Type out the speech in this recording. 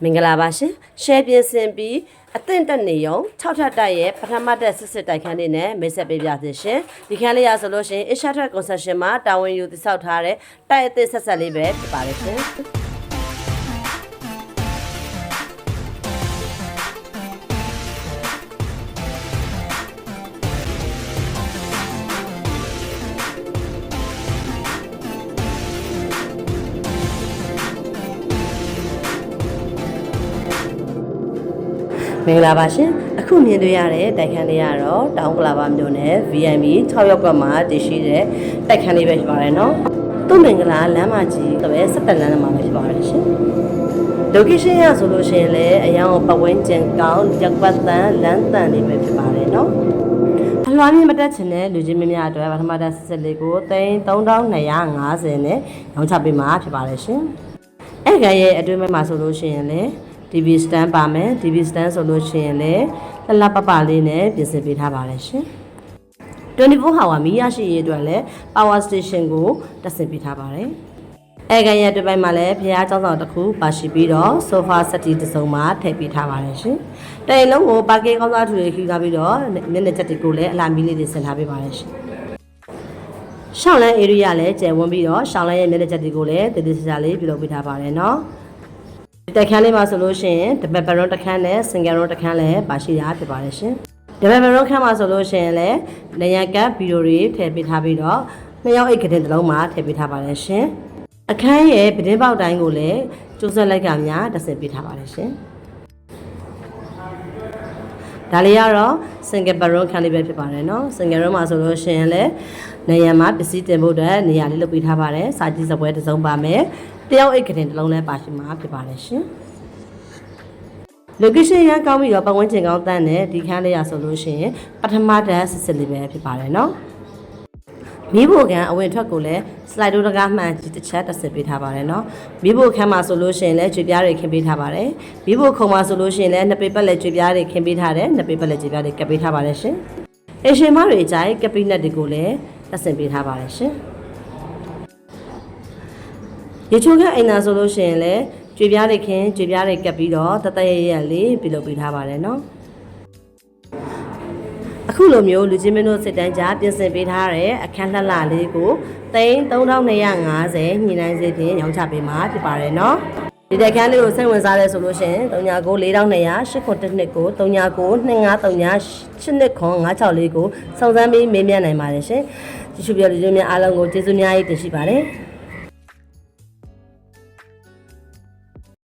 မင်္ဂလာပါရှင်ရှယ်ပြင်ဆင်ပြီးအသင့်တက်နေရုံ6ထပ်တိုက်ရဲ့ပထမတက်စစ်တိုက်ခန်းလေးနဲ့မိတ်ဆက်ပေးပြသရှင်ဒီခန်းလေးရဆိုလို့ရှိရင် Asia Trade Concession မှာတာဝန်ယူတည်ဆောက်ထားတဲ့တိုက်အသစ်ဆက်လေးပဲဖြစ်ပါတယ်ရှင်မင်္ဂလာပါရှင်အခုမြင်တွေ့ရတဲ့တိုက်ခန်းလေးကတော့တောင်ကလာပါမြို့နယ် VMB 6ရပ်ကွက်မှာတည်ရှိတဲ့တိုက်ခန်းလေးပဲဖြစ်ပါတယ်နော်သူ့မင်္ဂလာလမ်းမကြီးကပဲ17လမ်းမှာပဲဖြစ်ပါတယ်ရှင် location ရဆိုလို့ရှိရင်လည်းအရောင်ပတ်ဝန်းကျင်ကောင်းရပ်ကွက်တန်းလမ်းတန်းလေးပဲဖြစ်ပါတယ်နော်အလွှာမြင့်မတက်ချင်တဲ့လူချင်းမများအတွက်ပထမတက်စစ်လေးကို3250နဲ့ရောင်းချပေးမှာဖြစ်ပါတယ်ရှင်အဲ့ကရဲ့အတွင်းမှာဆိုလို့ရှိရင်လည်းTV stand ပါမယ် TV stand ဆိုလို့ရှိရင်လည်းလှလှပပလေးနဲ့ပြင်ဆင်ပေးထားပါတယ်ရှင်24 hour မီးရရှိရေးအတွက်လည်း power station ကိုတက်ဆင်ပေးထားပါတယ်အဲကန်ရဲ့တစ်ပိုင်းမှာလည်းဖျားเจ้าဆောင်တစ်ခုပါရှိပြီးတော့ sofa set တစ်စုံမှာထည့်ပေးထားပါတယ်ရှင်တိုင်လုံးကိုပါကင်ကောင်းစားထူတွေခီးထားပြီးတော့မျက်နှာချက်တွေကိုလည်းအလားမီးလေးတွေဆင်ထားပေးပါတယ်ရှင်ရှောင်းလန်း area လည်းကျယ်ဝန်းပြီးတော့ရှောင်းလန်းရဲ့မျက်နှာချက်တွေကိုလည်းတည်တည်ချာချာလေးပြုလုပ်ပေးထားပါတယ်နော်တိုက်ခန်းလေးမှာဆိုလို့ရှိရင်ဒဘယ်ဘရွန်တစ်ခန်းနဲ့စင်ဂယ်ရွန်တစ်ခန်းလည်းပါရှိတာဖြစ်ပါတယ်ရှင်ဒဘယ်ဘရွန်ခန်းမှာဆိုလို့ရှိရင်လည်းနေရကပ်ဗီဒီယိုတွေထည့်ပေးထားပြီးတော့နှစ်ယောက်အိတ်ကတင်တစ်လုံးမှာထည့်ပေးထားပါတယ်ရှင်အခန်းရဲ့ပတင်းပေါက်တိုင်းကိုလည်းကျိုးဆက်လိုက်ကများတက်ဆင်ပေးထားပါတယ်ရှင်ဒါလေးကတော့စင်ဂယ်ဘရွန်ခန်းလေးပဲဖြစ်ပါတယ်နော်စင်ဂယ်ရွန်မှာဆိုလို့ရှိရင်လည်းနေရမှာပစ္စည်းတင်ဖို့အတွက်နေရာလေးလုပ်ပေးထားပါတယ်စာကြည့်စပွဲတစ်စုံပါမယ်တယောက်အိတ်ကတင်တစ်လုံးလည်းပါရှိမှာဖြစ်ပါတယ်ရှင် location ရန်ကောင်းပြီးတော့ပတ်ဝန်းကျင်ကောင်းတန်းနဲ့ဒီခန်းလေးရဆိုလို့ရှိရင်ပထမတက်စစ်လေးပဲဖြစ်ပါတယ်နော်မိဖို့ကန်အဝင်ထွက်ကိုလည်း slide တို့တကားမှန်ကြီးတစ်ချက်တက်ဆင်ပေးထားပါတယ်နော်မိဖို့ခန်းမှာဆိုလို့ရှိရင်လည်းကြွေပြားတွေခင်းပေးထားပါတယ်မိဖို့ခုံမှာဆိုလို့ရှိရင်လည်းနှစ်ပေပတ်လက်ကြွေပြားတွေခင်းပေးထားတယ်နှစ်ပေပတ်လက်ကြွေပြားတွေကပ်ပေးထားပါတယ်ရှင်အရှင်မတွေအကြိုက်ကပိနက်တွေကိုလည်းတက်ဆင်ပေးထားပါတယ်ရှင်ရေချိုးခန့်အိမ်သာဆိုလို့ရှိရင်လည်းကြွေပြားတွေခင်းကြွေပြားတွေကပ်ပြီးတော့တတရရလေးပြုလုပ်ပေးထားပါတယ်နော်အခုလိုမျိုးလူချင်းမင်းတို့စစ်တမ်းကြားပြင်ဆင်ပေးထားတဲ့အခန်းလှလှလေးကို3250ညှိနှိုင်းစေဖြင့်ရောင်းချပေးမှာဖြစ်ပါတယ်နော်ဒီတက်ခန်းလေးကိုစိတ်ဝင်စားရဲဆိုလို့ရှိရင်39 4200 812ကို39 2539 829 564ကိုစုံစမ်းပြီးမေးမြန်းနိုင်ပါတယ်ရှင်ကြည့်ရှုပြလူချင်းများအားလုံးကိုကျေးဇူးများကြီးတင်ရှိပါတယ်